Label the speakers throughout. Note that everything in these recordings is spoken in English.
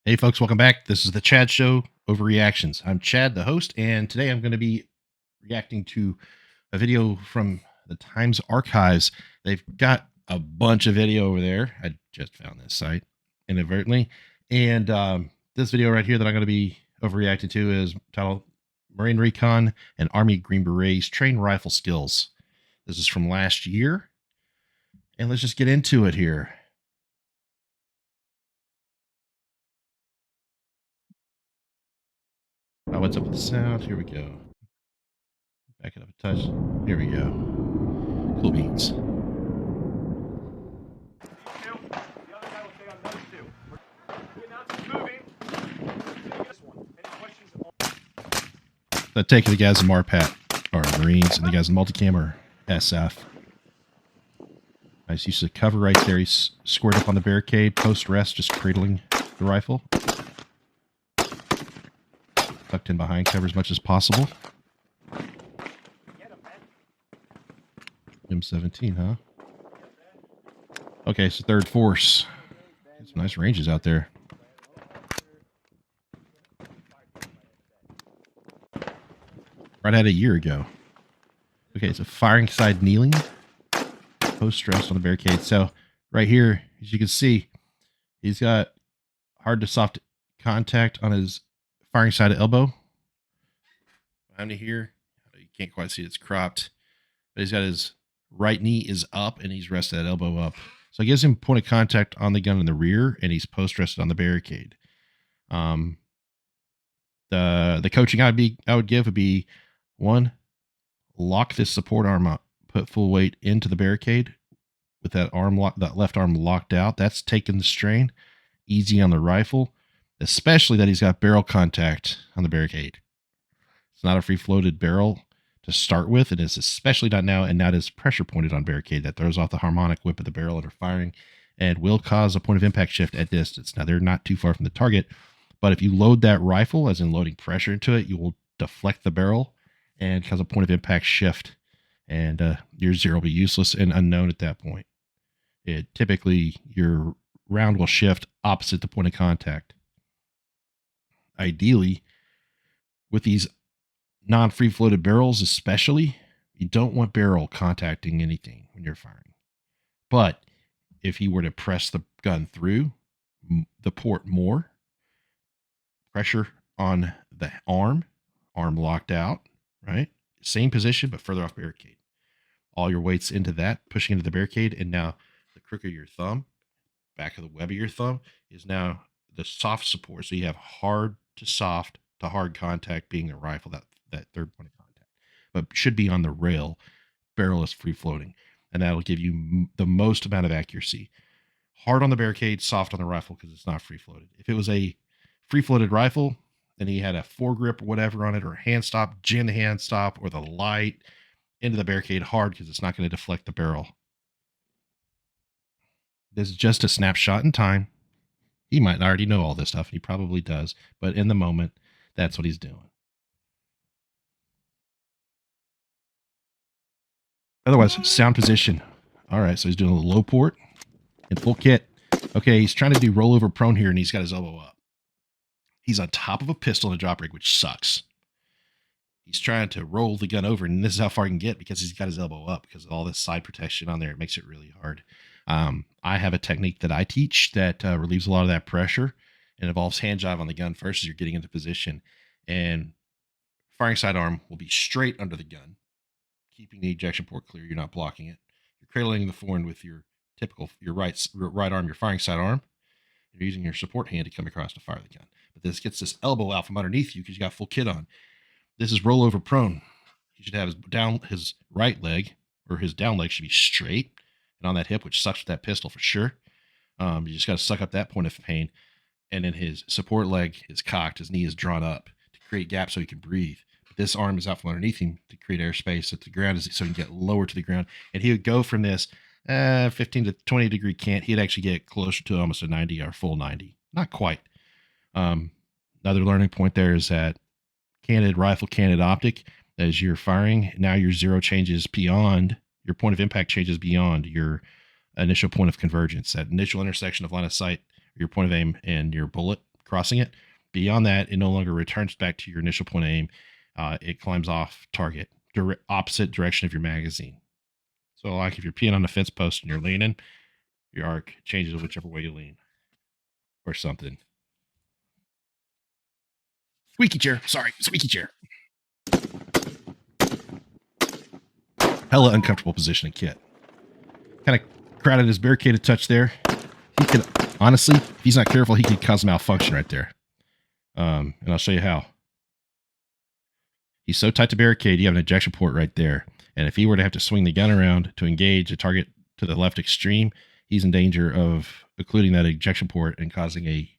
Speaker 1: Hey, folks, welcome back. This is the Chad Show, OverReactions. I'm Chad, the host, and today I'm going to be reacting to a video from the Times Archives. They've got a bunch of video over there. I just found this site inadvertently. And this video right here that I'm going to be overreacting to is titled Marine Recon and Army Green Berets Train Rifle Skills. This is from last year. And let's just get into it here. Oh, what's up with the sound? Here we go. Back it up a touch. Here we go. Cool beans. The take of the guys in MARPAT are Marines, and the guys in Multicam are SF. Nice use of cover right there. He's squared up on the barricade, post rest, just cradling the rifle. Tucked in behind cover as much as possible. M17, huh? Okay, so third force. Some nice ranges out there. Right at a year ago. Okay, so firing side kneeling. Post stress on the barricade. So right here, as you can see, he's got hard to soft contact on his firing side of elbow. Behind me here, you can't quite see it's cropped, but he's got his right knee is up and he's rested that elbow up. So it gives him point of contact on the gun in the rear, and he's post rested on the barricade. The coaching I would give would be, one, lock this support arm up, put full weight into the barricade with that left arm locked out. That's taking the strain. Easy on the rifle, especially that he's got barrel contact on the barricade. It's not a free floated barrel to start with. It is especially not now, and not as pressure pointed on barricade. That throws off the harmonic whip of the barrel under firing and will cause a point of impact shift at distance. Now, they're not too far from the target, but if you load that rifle, as in loading pressure into it, you will deflect the barrel and cause a point of impact shift, and your zero will be useless and unknown at that point. Typically, your round will shift opposite the point of contact. Ideally, with these non-free floated barrels especially, you don't want barrel contacting anything when you're firing. But if he were to press the gun through the port more, pressure on the arm locked out, right? Same position, but further off barricade. All your weight's into that, pushing into the barricade, and now the crook of your thumb, back of the web of your thumb, is now the soft support. So you have hard to soft to hard contact being the rifle, that third point of contact, but should be on the rail. Barrel is free floating, and that'll give you the most amount of accuracy. Hard on the barricade, soft on the rifle, because it's not free floated. If it was a free floated rifle and he had a foregrip or whatever on it, or a hand stop, jam the hand stop or the light into the barricade hard, because it's not going to deflect the barrel. This is just a snapshot in time. He might already know all this stuff. He probably does, but in the moment, that's what he's doing. Otherwise, sound position. All right, so he's doing a low port in full kit. Okay, he's trying to do rollover prone here, and he's got his elbow up. He's on top of a pistol in a drop rig, which sucks. He's trying to roll the gun over, and this is how far he can get because he's got his elbow up, because of all this side protection on there. It makes it really hard. I have a technique that I teach that relieves a lot of that pressure, and involves hand jive on the gun first as you're getting into position. And firing sidearm will be straight under the gun, keeping the ejection port clear. You're not blocking it. You're cradling the forend with your right arm, your firing sidearm. You're using your support hand to come across to fire the gun. But this gets this elbow out from underneath you because you got full kit on. This is rollover prone. He should have his right leg, or his down leg should be straight and on that hip, which sucks with that pistol for sure. You just got to suck up that point of pain. And then his support leg is cocked. His knee is drawn up to create gaps so he can breathe. But this arm is out from underneath him to create airspace at the ground, so he can get lower to the ground. And he would go from this 15 to 20 degree cant. He'd actually get closer to almost a 90 or full 90. Not quite. Another learning point there is that rifle canted optic, as you're firing, now your zero changes beyond, your point of impact changes beyond your initial point of convergence. That initial intersection of line of sight, your point of aim, and your bullet crossing it. Beyond that, it no longer returns back to your initial point of aim. It climbs off target, opposite direction of your magazine. So, like if you're peeing on a fence post and you're leaning, your arc changes whichever way you lean, or something. Squeaky chair. Sorry, squeaky chair. Hella uncomfortable position in kit. Kind of crowded his barricade a touch there. He could, honestly, if he's not careful, he could cause malfunction right there. And I'll show you how. He's so tight to barricade, you have an ejection port right there. And if he were to have to swing the gun around to engage a target to the left extreme, he's in danger of occluding that ejection port and causing a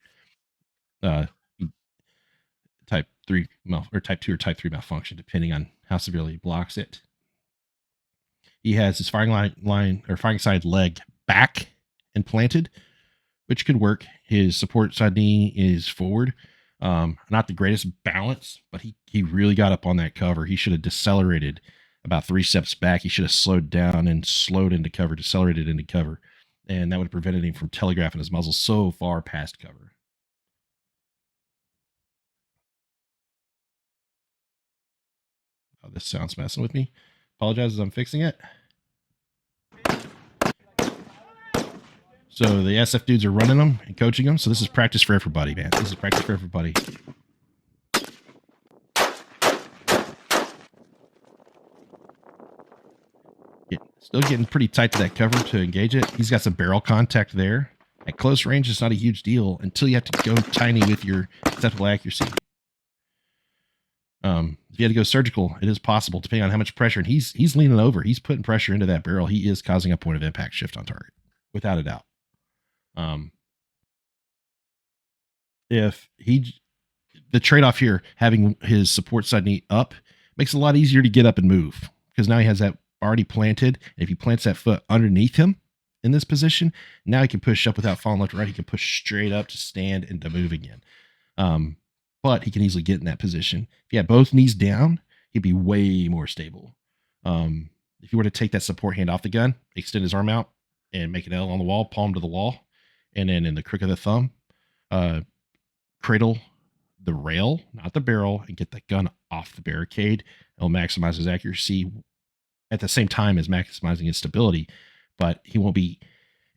Speaker 1: type 3 or type 2 or type 3 malfunction, depending on how severely he blocks it. He has his firing side leg back and planted, which could work. His support side knee is forward. Not the greatest balance, but he really got up on that cover. He should have decelerated about 3 steps back. He should have slowed down and slowed into cover, decelerated into cover. And that would have prevented him from telegraphing his muzzle so far past cover. Oh, this sound's messing with me. Apologize as I'm fixing it. So the SF dudes are running them and coaching them. So this is practice for everybody, man. This is practice for everybody. Still getting pretty tight to that cover to engage it. He's got some barrel contact there. At close range, it's not a huge deal until you have to go tiny with your acceptable accuracy. If you had to go surgical, it is possible, depending on how much pressure. And he's leaning over. He's putting pressure into that barrel. He is causing a point of impact shift on target, without a doubt. The trade-off here, having his support side knee up, makes it a lot easier to get up and move, because now he has that already planted. And if he plants that foot underneath him in this position, now he can push up without falling left or right. He can push straight up to stand and to move again. But he can easily get in that position. If he had both knees down, he'd be way more stable. If you were to take that support hand off the gun, extend his arm out, and make an L on the wall, palm to the wall, and then in the crook of the thumb, cradle the rail, not the barrel, and get the gun off the barricade, it'll maximize his accuracy at the same time as maximizing his stability, but he won't be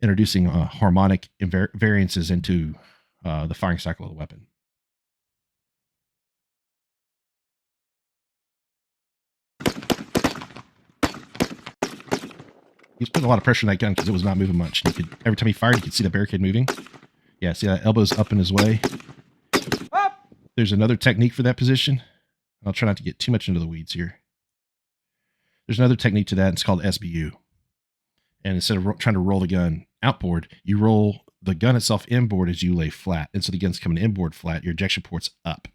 Speaker 1: introducing harmonic variances into the firing cycle of the weapon. He was putting a lot of pressure on that gun because it was not moving much. Every time he fired, you could see the barricade moving. Yeah, see that elbow's up in his way. There's another technique for that position. I'll try not to get too much into the weeds here. There's another technique to that. It's called SBU. And instead of trying to roll the gun outboard, you roll the gun itself inboard as you lay flat. And so the gun's coming inboard flat. Your ejection port's up.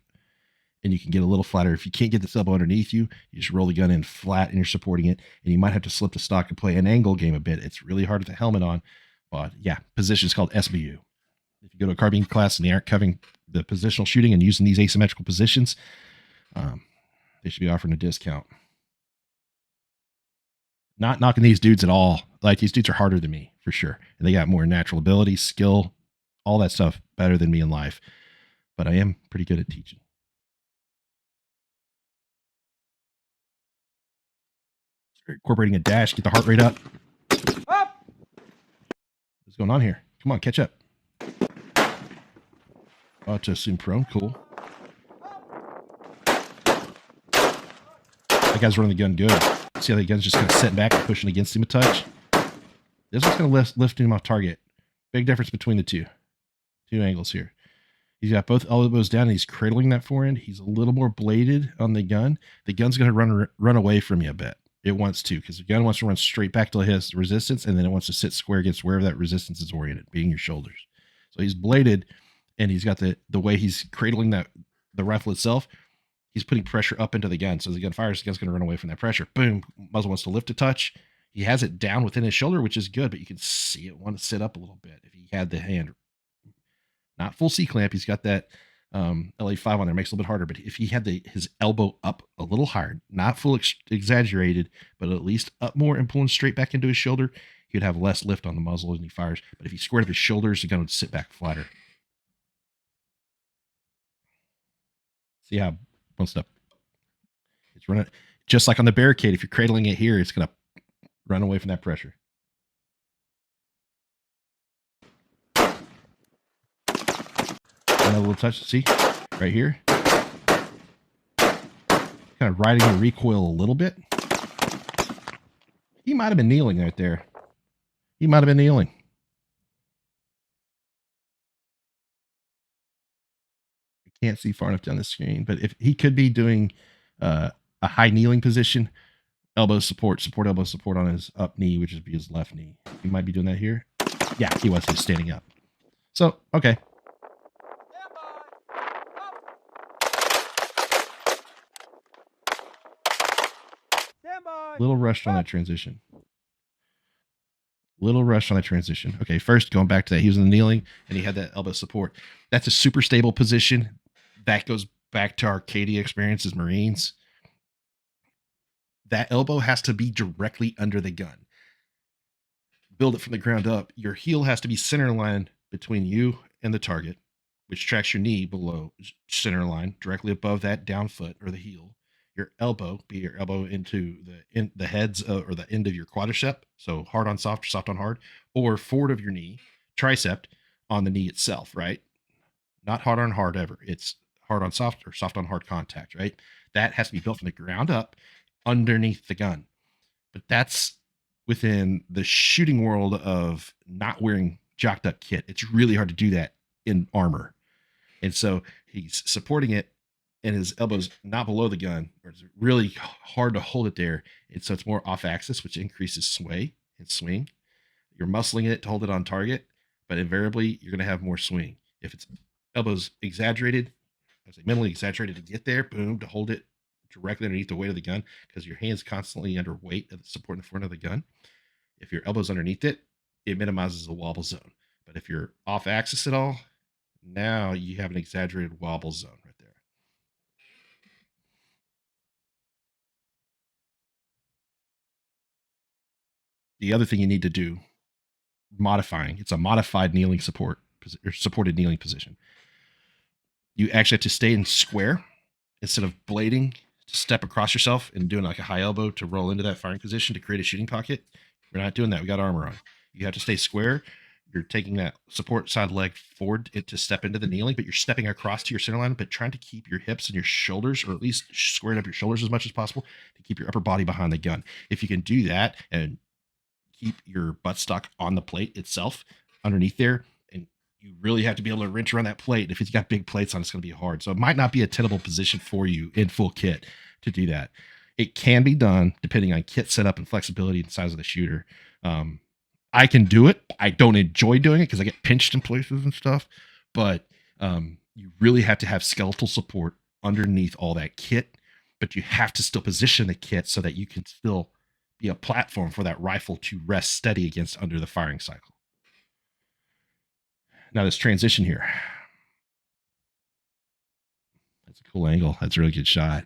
Speaker 1: And you can get a little flatter. If you can't get this elbow underneath you, you just roll the gun in flat and you're supporting it. And you might have to slip the stock and play an angle game a bit. It's really hard with the helmet on. But yeah, position is called SBU. If you go to a carbine class and they aren't covering the positional shooting and using these asymmetrical positions, they should be offering a discount. Not knocking these dudes at all. Like, these dudes are harder than me, for sure. And they got more natural ability, skill, all that stuff better than me in life. But I am pretty good at teaching. Incorporating a dash, get the heart rate up. What's going on here? Come on, catch up. Oh, to assume prone, cool. That guy's running the gun good. See how the gun's just kind of sitting back and pushing against him a touch? This one's going to lift him off target. Big difference between the two angles here. He's got both elbows down and he's cradling that forend. He's a little more bladed on the gun. The gun's going to run away from you a bit. It wants to, because the gun wants to run straight back till it has resistance, and then it wants to sit square against wherever that resistance is oriented, being your shoulders. So he's bladed, and he's got the way he's cradling the rifle itself, he's putting pressure up into the gun. So as the gun fires, the gun's going to run away from that pressure. Boom, muzzle wants to lift a touch. He has it down within his shoulder, which is good, but you can see it want to sit up a little bit. If he had the hand, not full C-clamp, he's got that LA5 on there, makes it a little bit harder. But if he had his elbow up a little higher, not full exaggerated, but at least up more and pulling straight back into his shoulder, he would have less lift on the muzzle as he fires. But if he squared up his shoulders, the gun would sit back flatter. See how one step it's running just like on the Barricade. If you're cradling it here, it's gonna run away from that pressure. Another little touch. See right here, kind of riding the recoil a little bit. He might have been kneeling right there. He might have been kneeling. I can't see far enough down the screen, but if he could be doing a high kneeling position, elbow support, elbow support on his up knee, which would be his left knee. He might be doing that here. Yeah, he was. He's standing up. So, okay. Little rushed on that transition. Little rush on that transition. Okay, first going back to that, he was in the kneeling and he had that elbow support. That's a super stable position. That goes back to Arcadia experience as Marines. That elbow has to be directly under the gun. Build it from the ground up. Your heel has to be center line between you and the target, which tracks your knee below center line, directly above that down foot or the heel. Your elbow, be your elbow into the heads or the end of your quadricep, so hard on soft, soft on hard, or forward of your knee, tricep on the knee itself, right? Not hard on hard ever. It's hard on soft or soft on hard contact, right? That has to be built from the ground up underneath the gun. But that's within the shooting world of not wearing jocked up kit. It's really hard to do that in armor. And so he's supporting it and his elbows not below the gun, or it's really hard to hold it there. And so it's more off axis, which increases sway and swing. You're muscling it to hold it on target, but invariably you're going to have more swing. If it's elbows exaggerated, I say mentally exaggerated to get there, boom, to hold it directly underneath the weight of the gun, because your hand's constantly under weight of the support in the front of the gun. If your elbow's underneath it, it minimizes the wobble zone. But if you're off axis at all, now you have an exaggerated wobble zone right there. The other thing you need to do, modifying, it's a modified kneeling support or supported kneeling position. You actually have to stay in square instead of blading to step across yourself and doing like a high elbow to roll into that firing position to create a shooting pocket. We're not doing that. We got armor on. You have to stay square. You're taking that support side leg forward to step into the kneeling, but you're stepping across to your center line, but trying to keep your hips and your shoulders, or at least squaring up your shoulders as much as possible to keep your upper body behind the gun. If you can do that and keep your buttstock on the plate itself underneath there, and you really have to be able to wrench around that plate. If it's got big plates on, it's going to be hard. So it might not be a tenable position for you in full kit to do that. It can be done depending on kit setup and flexibility and size of the shooter. I can do it. I don't enjoy doing it because I get pinched in places and stuff, but you really have to have skeletal support underneath all that kit, but you have to still position the kit so that you can still be a platform for that rifle to rest steady against under the firing cycle. Now this transition here, that's a cool angle. That's a really good shot.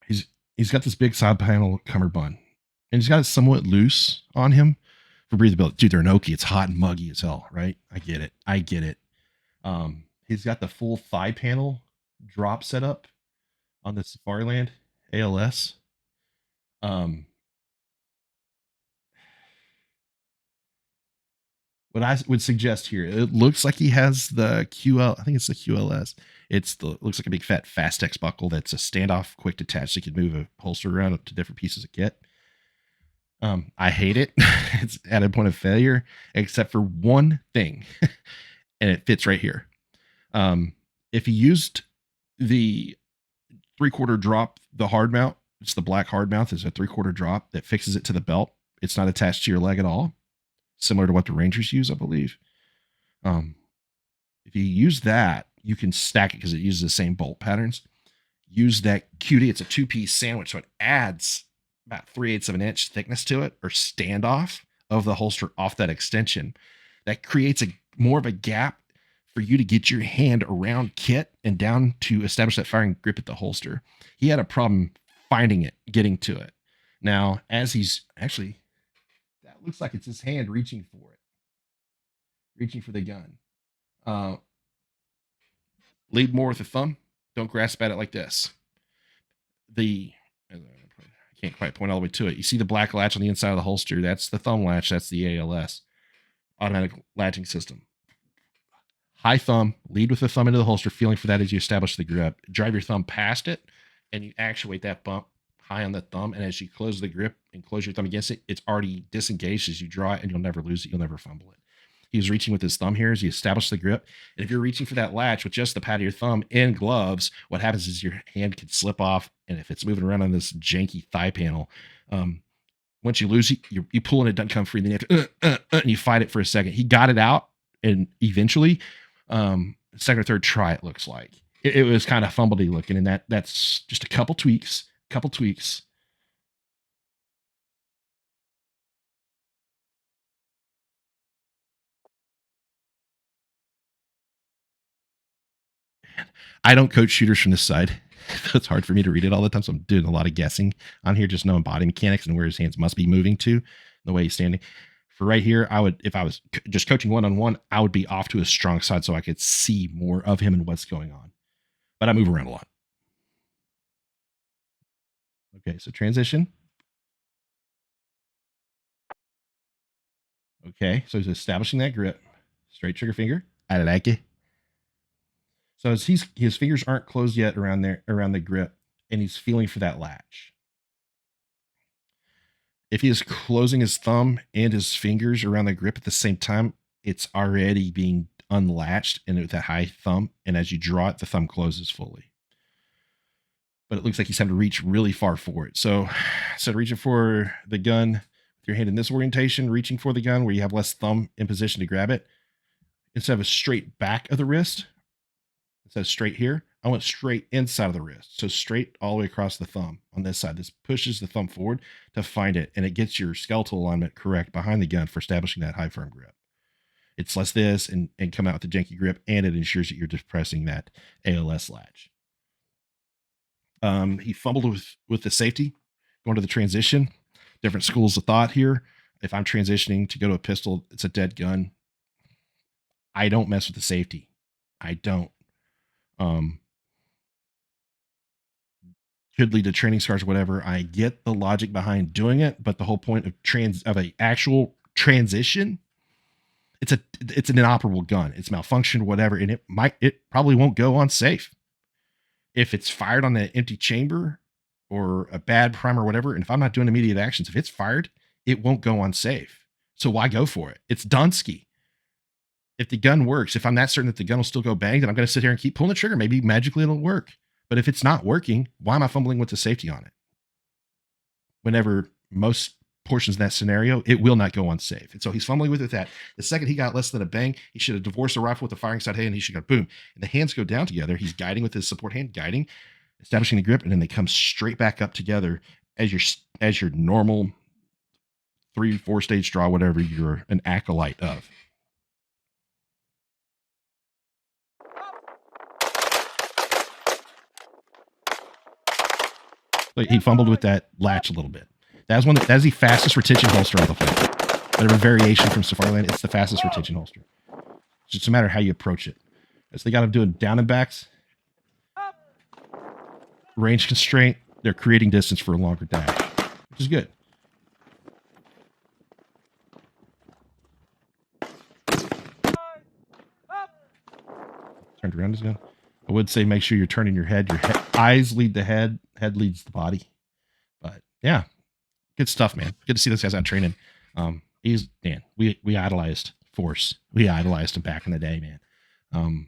Speaker 1: He's got this big side panel cummerbund, and he's got it somewhat loose on him for breathability. Dude, they're an Oki. It's hot and muggy as hell, right? I get it. He's got the full thigh panel drop setup on the Safariland ALS. What I would suggest here, it looks like he has the QL. I think it's the QLS. Looks like a big fat Fastex buckle that's a standoff, quick detach, so you can move a holster around up to different pieces of kit. I hate it. It's at a point of failure, except for one thing, and it fits right here. If he used the 3/4 drop, the hard mount, it's the black hard mount. There's a 3/4 drop that fixes it to the belt. It's not attached to your leg at all, similar to what the Rangers use, I believe. If you use that, you can stack it because it uses the same bolt patterns. Use that QD. It's a 2-piece sandwich, so it adds about 3/8 of an inch thickness to it, or standoff of the holster off that extension. That creates more of a gap for you to get your hand around kit and down to establish that firing grip at the holster. He had a problem finding it, getting to it. Now, as he's actually, that looks like it's his hand reaching for it, reaching for the gun. Lead more with the thumb. Don't grasp at it like this. I can't quite point all the way to it. You see the black latch on the inside of the holster. That's the thumb latch. That's the ALS, automatic latching system. High thumb, lead with the thumb into the holster, feeling for that as you establish the grip. Drive your thumb past it, and you actuate that bump high on the thumb. And as you close the grip and close your thumb against it, it's already disengaged as you draw it, and you'll never lose it. You'll never fumble it. He was reaching with his thumb here as you establish the grip. And if you're reaching for that latch with just the pad of your thumb and gloves, what happens is your hand can slip off. And if it's moving around on this janky thigh panel, once you lose it, you pull and it doesn't come free. Then you have to, and you fight it for a second. He got it out, and eventually, second or third try, it looks like it was kind of fumbledy looking, and that's just a couple tweaks. I don't coach shooters from this side. It's hard for me to read it all the time, so I'm doing a lot of guessing on here, just knowing body mechanics and where his hands must be moving to, the way he's standing. For right here, I would, if I was just coaching one-on-one, I would be off to his strong side so I could see more of him and what's going on. But I move around a lot. Okay, so transition. Okay, so he's establishing that grip. Straight trigger finger. I like it. So as his fingers aren't closed yet around the grip, and he's feeling for that latch. If he is closing his thumb and his fingers around the grip at the same time, it's already being unlatched and with that high thumb. And as you draw it, the thumb closes fully. But it looks like he's having to reach really far for it. So instead of reaching for the gun with your hand in this orientation, reaching for the gun where you have less thumb in position to grab it, instead of a straight back of the wrist, instead of straight here, I went straight inside of the wrist. So straight all the way across the thumb on this side. This pushes the thumb forward to find it, and it gets your skeletal alignment correct behind the gun for establishing that high firm grip. It's less this and come out with the janky grip, and it ensures that you're depressing that ALS latch. He fumbled with the safety, going to the transition. Different schools of thought here. If I'm transitioning to go to a pistol, it's a dead gun. I don't mess with the safety. I don't. Could lead to training scars or whatever. I get the logic behind doing it, but the whole point of a actual transition, it's an inoperable gun. It's malfunctioned, whatever, and it probably won't go on safe. If it's fired on an empty chamber or a bad primer or whatever, and if I'm not doing immediate actions, if it's fired, it won't go on safe. So why go for it? It's Dunsky. If the gun works, if I'm not certain that the gun will still go bang, then I'm going to sit here and keep pulling the trigger. Maybe magically it'll work. But if it's not working, why am I fumbling with the safety on it? Whenever most portions of that scenario, it will not go unsafe. And so he's fumbling with it that. The second he got less than a bang, he should have divorced the rifle with the firing side hand, and he should go boom. And the hands go down together. He's guiding with his support hand, guiding, establishing the grip, and then they come straight back up together as your normal 3-4 stage draw, whatever you're an acolyte of. He fumbled with that latch a little bit. That's the fastest retention holster on the floor. Whatever variation from Safariland, it's the fastest retention holster. It's just a matter of how you approach it. So they got him doing down and backs. Range constraint. They're creating distance for a longer dash, which is good. Turned around his gun. I would say make sure you're turning your head. Eyes lead the head. Head leads the body. But yeah, good stuff, man. Good to see this guy's out training. We idolized Force. We idolized him back in the day, man.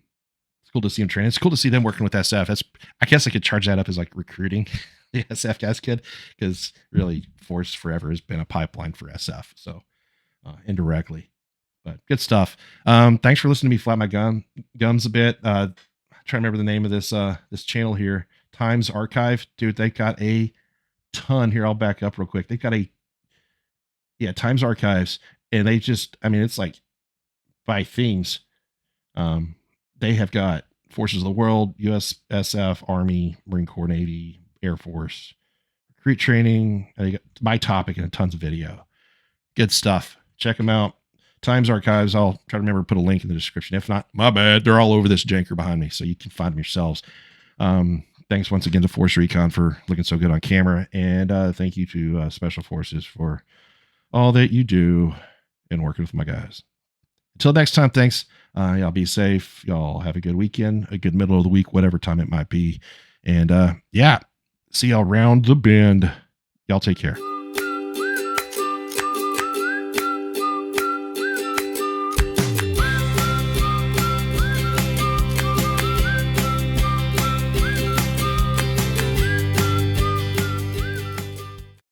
Speaker 1: It's cool to see him training. It's cool to see them working with SF. I guess I could charge that up as like recruiting the SF guys could, because really Force forever has been a pipeline for SF. So indirectly, but good stuff. Thanks for listening to me flap my gums a bit. Trying to remember the name of this channel here. Times Archive, dude. They got a ton here. I'll back up real quick. They got Times Archives, and they just, it's like by themes. They have got Forces of the World, USSF, Army, Marine Corps, Navy, Air Force, recruit training. They got my topic and tons of video. Good stuff. Check them out. Times archives, I'll try to remember to put a link in the description. If not, my bad. They're all over this janker behind me, so you can find them yourselves. Thanks once again to Force Recon for looking so good on camera. And thank you to Special Forces for all that you do and working with my guys. Until next time, thanks. Y'all be safe. Y'all have a good weekend, a good middle of the week, whatever time it might be. And yeah, see y'all round the bend. Y'all take care.